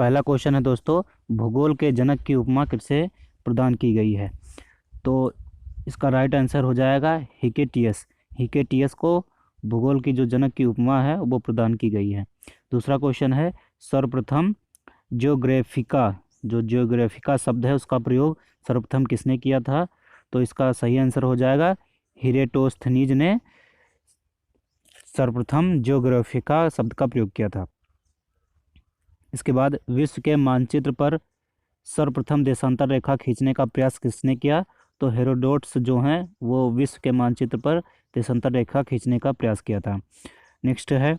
पहला क्वेश्चन है दोस्तों, भूगोल के जनक की उपमा किससे प्रदान की गई है? तो इसका राइट आंसर हो जाएगा हिकेटियस। हिकेटियस को भूगोल की जो जनक की उपमा है वो प्रदान की गई है। दूसरा क्वेश्चन है, सर्वप्रथम जियोग्राफिका, जो जियोग्राफिका शब्द है उसका प्रयोग सर्वप्रथम किसने किया था? तो इसका सही आंसर हो जाएगा हिरेटोस्थनीज ने सर्वप्रथम जियोग्राफिका शब्द का प्रयोग किया था। इसके बाद विश्व के मानचित्र पर सर्वप्रथम देशांतर रेखा खींचने का प्रयास किसने किया? तो हेरोडोट्स जो हैं वो विश्व के मानचित्र पर देशांतर रेखा खींचने का प्रयास किया था। नेक्स्ट है,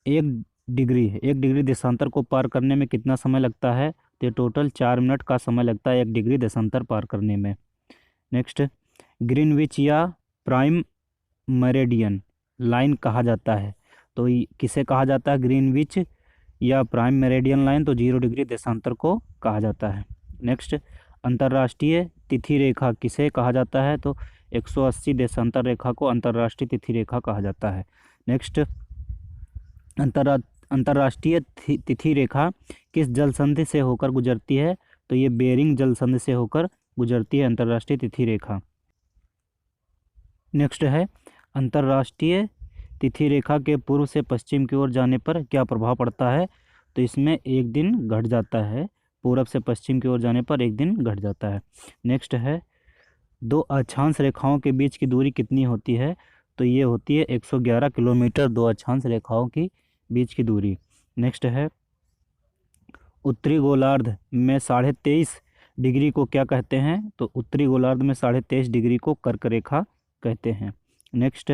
एक डिग्री देशांतर को पार करने में कितना समय लगता है? तो टोटल 4 मिनट का समय लगता है 1 डिग्री देशांतर पार करने में। नेक्स्ट, ग्रीनविच या प्राइम मेरिडियन लाइन कहा जाता है? तो किसे कहा जाता है ग्रीनविच या प्राइम मेरिडियन लाइन? तो 0 डिग्री देशांतर को कहा जाता है। नेक्स्ट, अंतर्राष्ट्रीय तिथि रेखा किसे कहा जाता है? तो 180 देशांतर रेखा को अंतर्राष्ट्रीय तिथि रेखा कहा जाता है। नेक्स्ट, अंतर्राष्ट्रीय तिथि रेखा किस जल संधि से होकर गुजरती है? तो ये बेरिंग जल संधि से होकर गुजरती है अंतर्राष्ट्रीय तिथि रेखा। नेक्स्ट है, अंतर्राष्ट्रीय तिथि रेखा के पूर्व से पश्चिम की ओर जाने पर क्या प्रभाव पड़ता है? तो इसमें 1 दिन घट जाता है, पूरब से पश्चिम की ओर जाने पर 1 दिन घट जाता है। नेक्स्ट है, 2 अक्षांश रेखाओं के बीच की दूरी कितनी होती है? तो ये होती है 111 किलोमीटर 2 अक्षांश रेखाओं की बीच की दूरी। नेक्स्ट है, उत्तरी गोलार्ध में 23.5 डिग्री को क्या कहते हैं? तो उत्तरी गोलार्ध में 23.5 डिग्री को कर्क रेखा कहते हैं। नेक्स्ट,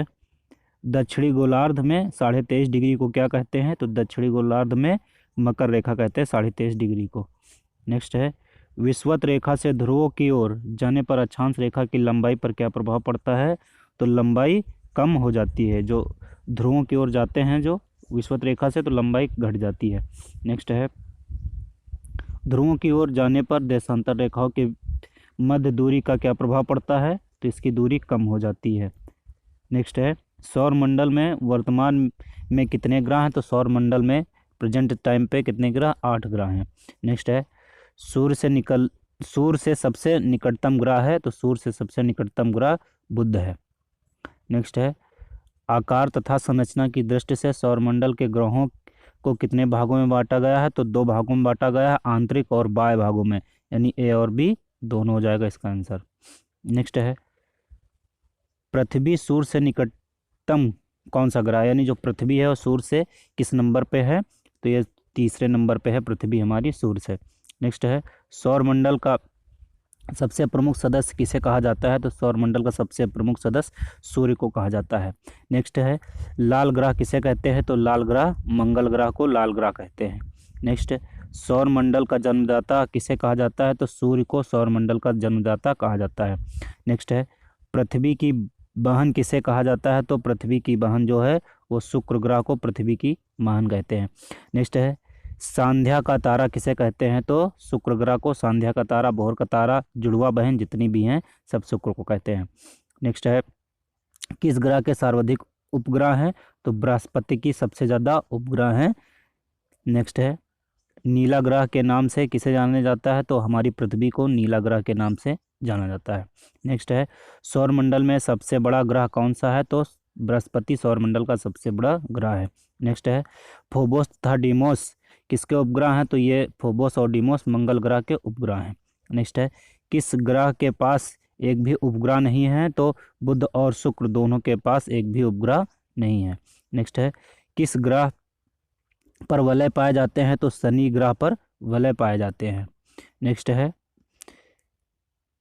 दक्षिणी गोलार्ध में 23.5 डिग्री को क्या कहते हैं? तो दक्षिणी गोलार्ध में मकर रेखा कहते हैं 23.5 डिग्री को। नेक्स्ट है, विषुवत रेखा से ध्रुवों की ओर जाने पर अक्षांश रेखा की लंबाई पर क्या प्रभाव पड़ता है? तो लंबाई कम हो जाती है, जो ध्रुवों की ओर जाते हैं जो विषुवत रेखा से, तो लंबाई घट जाती है। नेक्स्ट है, ध्रुवों की ओर जाने पर देशांतर रेखाओं के मध्य दूरी का क्या प्रभाव पड़ता है? तो इसकी दूरी कम हो जाती है। नेक्स्ट है, सौर मंडल में वर्तमान में कितने ग्रह हैं? तो सौर मंडल में प्रेजेंट टाइम पे कितने ग्रह? 8 ग्रह हैं। नेक्स्ट है, सूर्य से सबसे निकटतम ग्रह है? तो सूर्य से सबसे निकटतम ग्रह बुध है। नेक्स्ट है, आकार तथा संरचना की दृष्टि से सौरमंडल के ग्रहों को कितने भागों में बांटा गया है? तो 2 भागों में बांटा गया है, आंतरिक और बाह्य भागों में, यानी ए और बी दोनों हो जाएगा इसका आंसर। नेक्स्ट है, पृथ्वी सूर्य से निकटतम कौन सा ग्रह, यानी जो पृथ्वी है वो सूर्य से किस नंबर पे है? तो ये 3रे नंबर पे है पृथ्वी हमारी सूर्य से। नेक्स्ट है, सौरमंडल का सबसे प्रमुख सदस्य किसे कहा जाता है? तो सौरमंडल का सबसे प्रमुख सदस्य सूर्य को कहा जाता है। नेक्स्ट है, लाल ग्रह किसे कहते हैं? तो लाल ग्रह मंगल ग्रह को लाल ग्रह कहते हैं। नेक्स्ट, सौरमंडल का जन्मदाता किसे कहा जाता है? तो सूर्य को सौरमंडल का जन्मदाता कहा जाता है। नेक्स्ट है, पृथ्वी की बहन किसे कहा जाता है? तो पृथ्वी की बहन जो है वो शुक्र ग्रह को पृथ्वी की बहन कहते हैं। नेक्स्ट है, सांध्या का तारा किसे कहते हैं? तो शुक्र ग्रह को सांध्या का तारा, भोर का तारा, जुड़वा बहन जितनी भी हैं सब शुक्र को कहते हैं। नेक्स्ट है, किस ग्रह के सर्वाधिक उपग्रह हैं? तो बृहस्पति की सबसे ज़्यादा उपग्रह हैं। नेक्स्ट है, नीला ग्रह के नाम से किसे जाना जाता है? तो हमारी पृथ्वी को नीला ग्रह के नाम से जाना जाता है। नेक्स्ट है, सौरमंडल में सबसे बड़ा ग्रह कौन सा है? तो बृहस्पति सौरमंडल का सबसे बड़ा ग्रह है। नेक्स्ट है, फोबोस तथा डीमोस किसके उपग्रह हैं? तो ये फोबोस और डीमोस मंगल ग्रह के उपग्रह हैं। नेक्स्ट है, किस ग्रह के पास एक भी उपग्रह नहीं है? तो बुध और शुक्र दोनों के पास एक भी उपग्रह नहीं है। नेक्स्ट है, किस ग्रह पर वलय पाए जाते हैं? तो शनि ग्रह पर वलय पाए जाते हैं। नेक्स्ट है,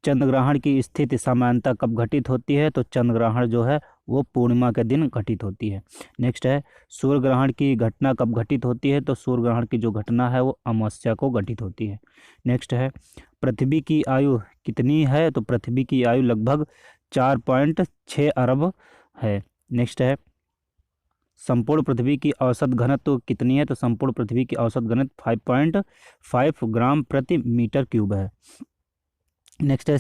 चंद्रग्रहण की स्थिति सामान्यतः कब घटित होती है? तो चंद्रग्रहण जो है वो पूर्णिमा के दिन घटित होती है। नेक्स्ट है, सूर्य ग्रहण की घटना कब घटित होती है? तो सूर्य ग्रहण की जो घटना है वो अमावस्या को घटित होती है। नेक्स्ट है, पृथ्वी की आयु कितनी है? तो पृथ्वी की आयु लगभग 4.6 अरब है। नेक्स्ट है, संपूर्ण पृथ्वी की औसत घनत्व कितनी है? तो संपूर्ण पृथ्वी की औसत घनत्व 5.5 ग्राम प्रति मीटर क्यूब है। नेक्स्ट है,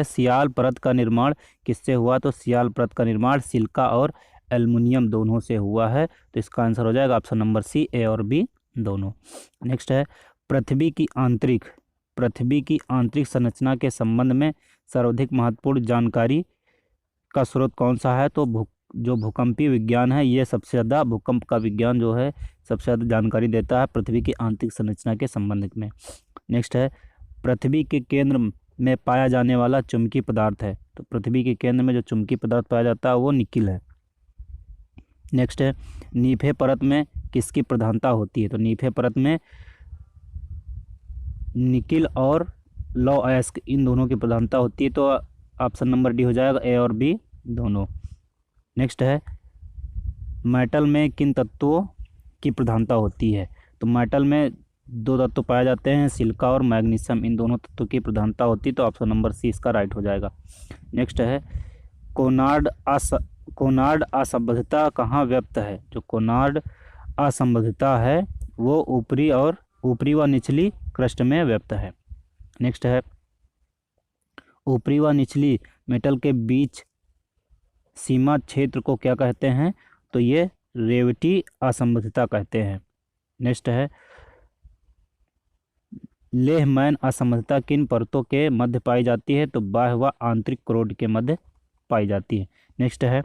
सियाल परत का निर्माण किससे हुआ? तो सियाल परत का निर्माण सिलिका और एल्युमिनियम दोनों से हुआ है। तो इसका आंसर हो जाएगा ऑप्शन नंबर सी, ए और बी दोनों। नेक्स्ट है पृथ्वी की आंतरिक संरचना के संबंध में सर्वाधिक महत्वपूर्ण जानकारी का स्रोत कौन सा है? तो जो भूकंपीय विज्ञान है, ये सबसे ज़्यादा भूकंप का विज्ञान जो है सबसे ज़्यादा जानकारी देता है पृथ्वी की आंतरिक संरचना के संबंध में। नेक्स्ट है पृथ्वी के केंद्र में पाया जाने वाला चुंबकीय पदार्थ है। तो पृथ्वी के केंद्र में जो चुंबकीय पदार्थ पाया जाता है वो निकिल है। नेक्स्ट है नीफे परत में किसकी प्रधानता होती है? तो नीफे परत में निकिल और लौह अयस्क इन दोनों की प्रधानता होती है। तो ऑप्शन नंबर डी हो जाएगा, ए और बी दोनों। नेक्स्ट है मेटल में किन तत्वों की प्रधानता होती है? तो मेटल में दो तत्व पाए जाते हैं, सिलिका और मैग्नीशियम, इन दोनों तत्वों की प्रधानता होती है। तो ऑप्शन नंबर सी इसका राइट हो जाएगा। नेक्स्ट है कोनार्ड असंबद्धता कहाँ व्यक्त है? जो कोनार्ड असंबद्धता है वो ऊपरी व निचली क्रस्ट में व्यक्त है। नेक्स्ट है ऊपरी व निचली मेटल के बीच सीमा क्षेत्र को क्या कहते हैं? तो ये रेवटी असंबद्धता कहते हैं। नेक्स्ट है लेहमैन असंबद्धता किन परतों के मध्य पाई जाती है? तो बाह्य व आंतरिक क्रोड के मध्य पाई जाती है। नेक्स्ट है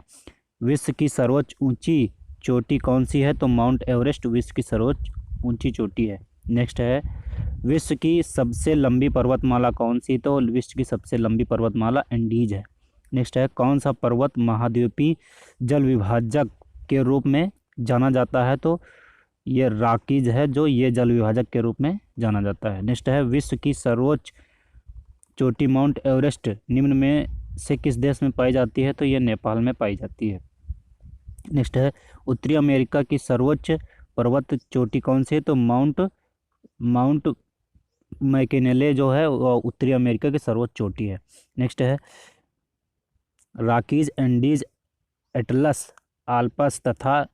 विश्व की सर्वोच्च ऊंची चोटी कौन सी है? तो माउंट एवरेस्ट विश्व की सर्वोच्च ऊंची चोटी है। नेक्स्ट है विश्व की सबसे लंबी पर्वतमाला कौन सी? तो विश्व की सबसे लंबी पर्वतमाला एंडीज है। नेक्स्ट है कौन सा पर्वत महाद्वीपीय जल विभाजक के रूप में जाना जाता है? तो ये रॉकीज है जो ये जल विभाजक के रूप में जाना जाता है। नेक्स्ट है विश्व की सर्वोच्च चोटी माउंट एवरेस्ट निम्न में से किस देश में पाई जाती है? तो ये नेपाल में पाई जाती है। नेक्स्ट है उत्तरी अमेरिका की सर्वोच्च पर्वत चोटी कौन सी है? तो माउंट मैकिनेले जो है वो उत्तरी अमेरिका की सर्वोच्च चोटी है। नेक्स्ट है रॉकीज, एंडीज, एटलस, आल्प्स तथा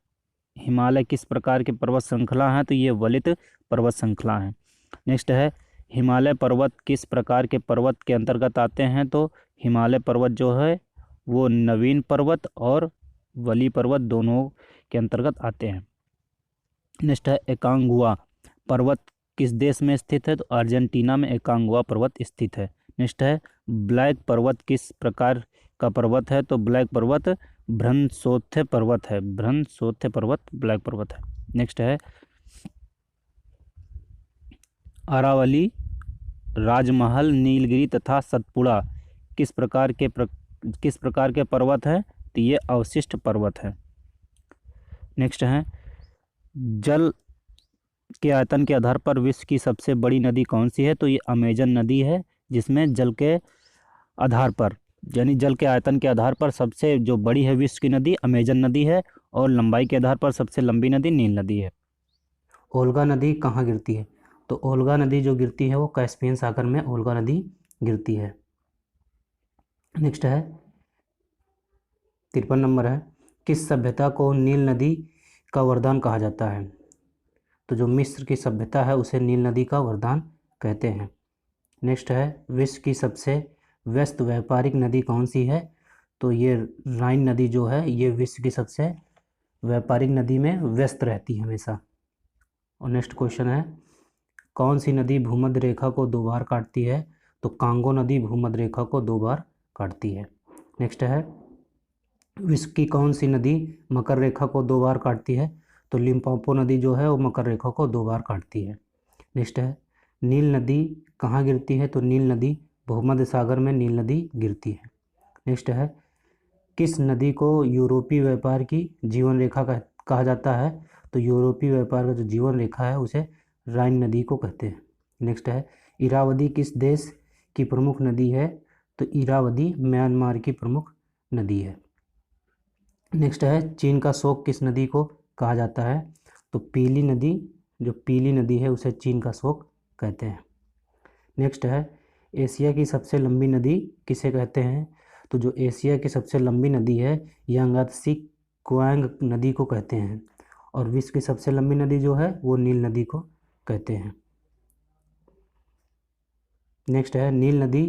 हिमालय किस प्रकार की पर्वत श्रृंखला हैं? तो ये वलित पर्वत श्रृंखला हैं। नेक्स्ट है हिमालय पर्वत किस प्रकार के पर्वत के अंतर्गत आते हैं? तो हिमालय पर्वत जो है वो नवीन पर्वत और वली पर्वत दोनों के अंतर्गत आते हैं। नेक्स्ट है एकांगुआ पर्वत किस देश में स्थित है? तो अर्जेंटीना में एकांगुआ पर्वत स्थित है। नेक्स्ट है ब्लैक पर्वत किस प्रकार का पर्वत है? तो ब्लैक पर्वत भ्रंशोत्थ पर्वत है। भ्रंशोत्थ पर्वत ब्लैक पर्वत है। नेक्स्ट है अरावली, राजमहल, नीलगिरी तथा सतपुड़ा किस प्रकार के पर्वत हैं? तो ये अवशिष्ट पर्वत है। नेक्स्ट है जल के आयतन के आधार पर विश्व की सबसे बड़ी नदी कौन सी है? तो ये अमेजन नदी है, जिसमें जल के आधार पर यानी जल के आयतन के आधार पर सबसे जो बड़ी है विश्व की नदी अमेजन नदी है, और लंबाई के आधार पर सबसे लंबी नदी नील नदी है। ओल्गा नदी कहाँ गिरती है? तो ओल्गा नदी जो गिरती है वो कैस्पियन सागर में ओल्गा नदी गिरती है। नेक्स्ट है 53 नंबर है किस सभ्यता को नील नदी का वरदान कहा जाता है? तो जो मिस्र की सभ्यता है उसे नील नदी का वरदान कहते हैं। नेक्स्ट है विश्व की सबसे व्यस्त व्यापारिक नदी कौन सी है? तो ये राइन नदी जो है ये विश्व की सबसे व्यापारिक नदी में व्यस्त रहती है हमेशा। और नेक्स्ट क्वेश्चन है कौन सी नदी भूमध्य रेखा को 2 बार काटती है? तो कांगो नदी भूमध्य रेखा को 2 बार काटती है। नेक्स्ट है विश्व की कौन सी नदी मकर रेखा को 2 बार काटती है? तो लिम्पोपो नदी जो है वो मकर रेखा को 2 बार काटती है। नेक्स्ट है नील नदी कहाँ गिरती है? तो नील नदी भूमध्य सागर में नील नदी गिरती है। नेक्स्ट है किस नदी को यूरोपीय व्यापार की जीवन रेखा कहा जाता है? तो यूरोपीय व्यापार का जो जीवन रेखा है उसे राइन नदी को कहते हैं। नेक्स्ट है इरावदी किस देश की प्रमुख नदी है? तो इरावदी म्यांमार की प्रमुख नदी है। नेक्स्ट है चीन का शोक किस नदी को कहा जाता है? तो पीली नदी, जो पीली नदी है उसे चीन का शोक कहते हैं। नेक्स्ट है एशिया की सबसे लंबी नदी किसे कहते हैं? तो जो एशिया की सबसे लंबी नदी है यांगात्सी क्वांग नदी को कहते हैं, और विश्व की सबसे लंबी नदी जो है वो नील नदी को कहते हैं। नेक्स्ट है नील नदी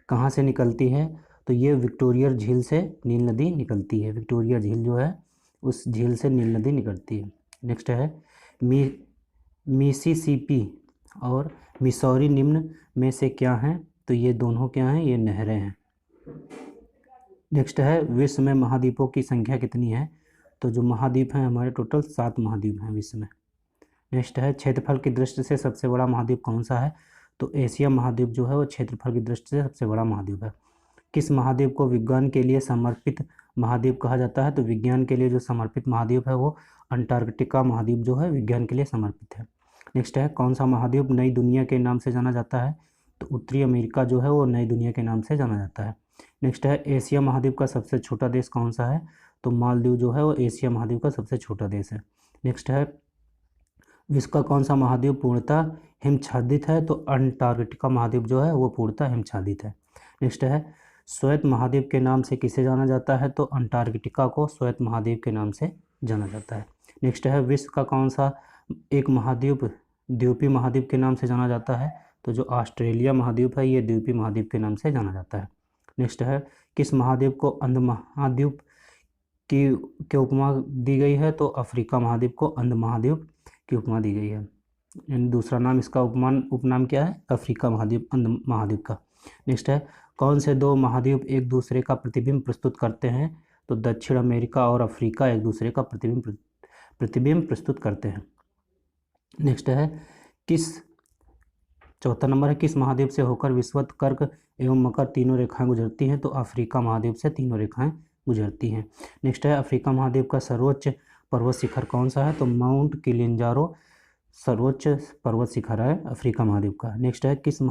कहाँ से निकलती है? तो ये विक्टोरिया झील से नील नदी निकलती है। विक्टोरिया झील जो है उस झील से नील नदी निकलती है। नेक्स्ट है मिसिसिपी और मिसौरी निम्न में से क्या हैं? तो ये दोनों क्या हैं? ये नहरें हैं। नेक्स्ट है विश्व में महाद्वीपों की संख्या कितनी है? तो जो महाद्वीप हैं हमारे टोटल 7 महाद्वीप हैं विश्व में। नेक्स्ट है क्षेत्रफल की दृष्टि से सबसे बड़ा महाद्वीप कौन सा है? तो एशिया महाद्वीप जो है वो क्षेत्रफल की दृष्टि से सबसे बड़ा महाद्वीप है। किस महाद्वीप को विज्ञान के लिए समर्पित महाद्वीप कहा जाता है? तो विज्ञान के लिए जो समर्पित महाद्वीप है वो अंटार्कटिका महाद्वीप जो है विज्ञान के लिए समर्पित है। नेक्स्ट है कौन सा महाद्वीप नई दुनिया के नाम से जाना जाता है? तो उत्तरी अमेरिका जो है वो नई दुनिया के नाम से जाना जाता है। नेक्स्ट है एशिया महाद्वीप का सबसे छोटा देश कौन सा है? तो मालदीव जो है वो एशिया महाद्वीप का सबसे छोटा देश है। नेक्स्ट है विश्व का कौन सा महाद्वीप पूर्णतः हिमच्छादित है? तो अंटार्कटिका महाद्वीप जो है वो पूर्णतः हिमच्छादित है। नेक्स्ट है श्वेत महाद्वीप के नाम से किसे जाना जाता है? तो अंटार्कटिका को श्वेत महाद्वीप के नाम से जाना जाता है। नेक्स्ट है विश्व का कौन सा एक महाद्वीप द्वीपीय महाद्वीप के नाम से जाना जाता है? तो जो ऑस्ट्रेलिया महाद्वीप है ये द्वीपीय महाद्वीप के नाम से जाना जाता है। नेक्स्ट है किस महाद्वीप को अंध महाद्वीप की उपमा दी गई है? तो अफ्रीका महाद्वीप को अंध महाद्वीप की उपमा दी गई है। दूसरा नाम इसका उपनाम क्या है? अफ्रीका महाद्वीप, अंध महाद्वीप का। नेक्स्ट है कौन से दो महाद्वीप एक दूसरे का प्रतिबिंब प्रस्तुत करते हैं? तो दक्षिण अमेरिका और अफ्रीका एक दूसरे का प्रतिबिंब प्रस्तुत करते हैं। नेक्स्ट है चौथा नंबर है किस महाद्वीप से होकर विषुवत, कर्क एवं मकर तीनों रेखाएं गुजरती हैं? तो अफ्रीका महाद्वीप से तीनों रेखाएं गुजरती हैं। नेक्स्ट है अफ्रीका महाद्वीप का सर्वोच्च पर्वत शिखर कौन सा है? तो माउंट किलिंजारो सर्वोच्च पर्वत शिखर है अफ्रीका महाद्वीप का। नेक्स्ट है किस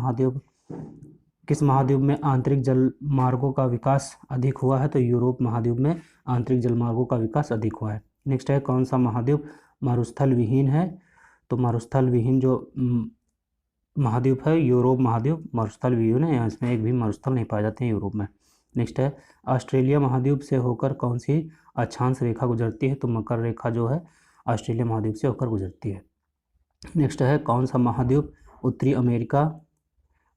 महाद्वीप में आंतरिक जल मार्गों का विकास अधिक हुआ है? तो यूरोप महाद्वीप में आंतरिक जल मार्गों का विकास अधिक हुआ है। नेक्स्ट है कौन सा महाद्वीप मरुस्थल विहीन है? तो मरुस्थल विहीन जो महाद्वीप है यूरोप महाद्वीप मरुस्थल विहीन है, यहाँ इसमें एक भी मरुस्थल नहीं पाए जाते हैं यूरोप में। नेक्स्ट है ऑस्ट्रेलिया महाद्वीप से होकर कौन सी अक्षांश रेखा गुजरती है? तो मकर रेखा जो है ऑस्ट्रेलिया महाद्वीप से होकर गुजरती है। नेक्स्ट है कौन सा महाद्वीप उत्तरी अमेरिका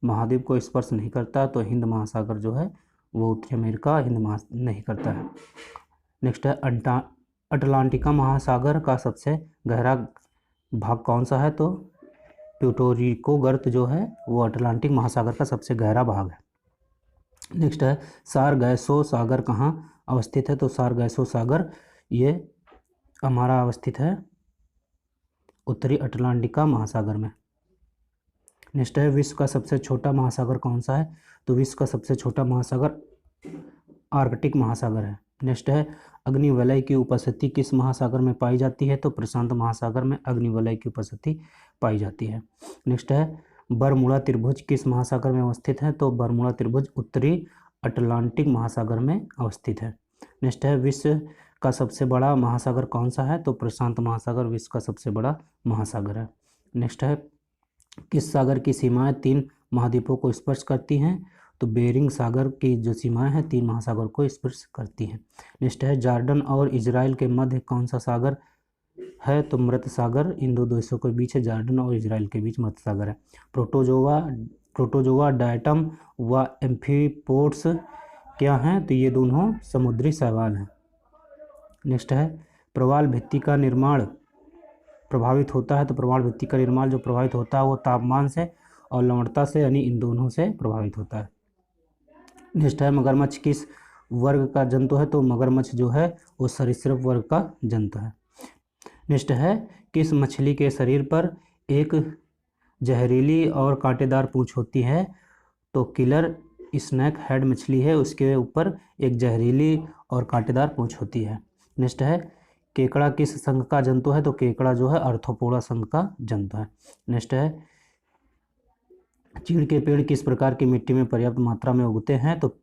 महाद्वीप को स्पर्श नहीं करता? तो हिंद महासागर जो है वो उत्तरी अमेरिका नहीं करता है। नेक्स्ट है अटलांटिका महासागर का सबसे गहरा भाग कौन सा है? तो प्यूर्टो गर्त जो है वो अटलांटिक महासागर का सबसे गहरा भाग है। नेक्स्ट है सारगैसो सागर कहाँ अवस्थित है? तो सारगैसो सागर ये हमारा अवस्थित है उत्तरी अटलांटिका महासागर में। नेक्स्ट है विश्व का सबसे छोटा महासागर कौन सा है? तो विश्व का सबसे छोटा महासागर आर्कटिक महासागर है। नेक्स्ट है अग्निवलय की उपस्थिति किस महासागर में पाई जाती है? तो प्रशांत महासागर में अग्निवलय की उपस्थिति पाई जाती है। नेक्स्ट है बरमूडा त्रिभुज किस महासागर में अवस्थित है? तो बरमूडा त्रिभुज उत्तरी अटलांटिक महासागर में अवस्थित है। नेक्स्ट है विश्व का सबसे बड़ा महासागर कौन सा है? तो प्रशांत महासागर विश्व का सबसे बड़ा महासागर है। नेक्स्ट है किस सागर की सीमाएं 3 महाद्वीपों को स्पर्श करती हैं? तो बेरिंग सागर की जो सीमाएं हैं 3 महासागर को स्पर्श करती हैं। नेक्स्ट है जॉर्डन और इजराइल के मध्य कौन सा सागर है? तो मृत सागर इन दो देशों के बीच है, जॉर्डन और इजराइल के बीच मृत सागर है। प्रोटोजोआ डायटम व एम्फीपोड्स क्या हैं? तो ये दोनों समुद्री शैवाल हैं। नेक्स्ट है प्रवाल भित्ति का निर्माण प्रभावित होता है? तो प्रवाल भित्ति का निर्माण जो प्रभावित होता है वो तापमान से और लवणता से यानी इन दोनों से प्रभावित होता है। नेक्स्ट है मगरमच्छ किस वर्ग का जंतु है? तो मगरमच्छ जो है वो सरीसृप वर्ग का जंतु है। नेक्स्ट है किस मछली के शरीर पर एक जहरीली और कांटेदार पूंछ होती है? तो किलर स्नैक हेड मछली है, उसके ऊपर एक जहरीली और कांटेदार पूंछ होती है। नेक्स्ट है केकड़ा किस संघ का जंतु है? तो केकड़ा जो है आर्थ्रोपोडा संघ का जंतु है। नेक्स्ट है चीड़ के पेड़ किस प्रकार की मिट्टी में पर्याप्त मात्रा में उगते हैं? तो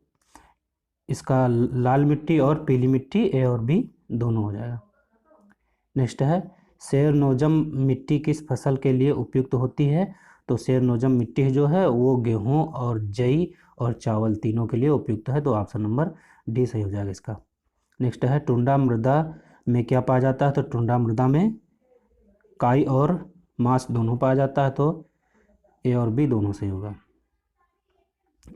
इसका लाल मिट्टी और पीली मिट्टी ए और बी दोनों हो जाएगा। नेक्स्ट है सेरनोजम मिट्टी किस फसल के लिए उपयुक्त होती है? तो सेरनोजम मिट्टी जो है वो गेहूं और जई और चावल तीनों के लिए उपयुक्त है, तो ऑप्शन नंबर डी सही हो जाएगा इसका। नेक्स्ट है टुंडा मृदा में क्या पाया जाता है? तो टुंडा मृदा में काई और मांस दोनों पाया जाता है, तो ए और बी दोनों सही होगा।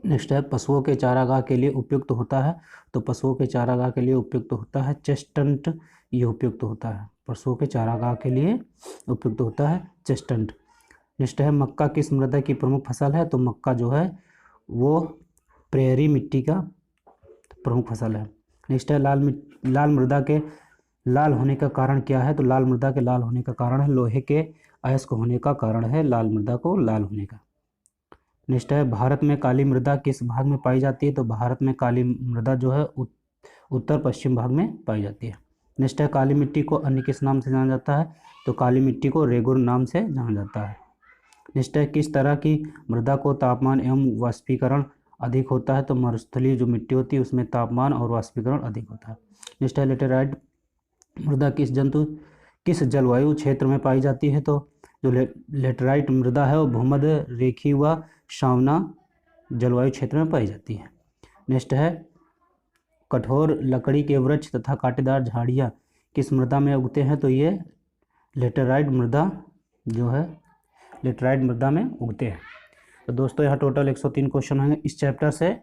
नेक्स्ट है पशुओं के चारागाह के लिए उपयुक्त होता है, तो पशुओं के चारागाह के लिए उपयुक्त होता है चेस्टनट, ये उपयुक्त होता है, पशुओं के चारागाह के लिए उपयुक्त होता है चेस्टनट। नेक्स्ट है मक्का किस मृदा की प्रमुख फसल है, तो मक्का जो है वो प्रेयरी मिट्टी का प्रमुख फसल है। नेक्स्ट है लाल मृदा के लाल होने का कारण क्या है, तो लाल मृदा के लाल होने का कारण है लोहे के अयस्क होने का कारण है लाल मृदा को लाल होने का। नेक्स्ट है भारत में काली मृदा किस भाग में पाई जाती है, तो भारत में काली मृदा जो है उत्तर पश्चिम भाग में पाई जाती है। नेक्स्ट है काली मिट्टी को अन्य किस नाम से जाना जाता है, तो काली मिट्टी को रेगुर नाम से जाना जाता है। नेक्स्ट है किस तरह की मृदा को तापमान एवं वाष्पीकरण अधिक होता है, तो मरुस्थलीय जो मिट्टी होती है उसमें तापमान और वाष्पीकरण अधिक होता है। नेक्स्ट है लेटेराइट मृदा किस जलवायु क्षेत्र में पाई जाती है, तो जो लेटराइट मृदा है वो भूमध्य रेखीय व सावना जलवायु क्षेत्र में पाई जाती है। नेक्स्ट है कठोर लकड़ी के वृक्ष तथा कांटेदार झाड़ियाँ किस मृदा में उगते हैं, तो ये लेटेराइट मृदा जो है लेटराइट मृदा में उगते हैं। तो दोस्तों यहाँ टोटल 103 क्वेश्चन होंगे इस चैप्टर से।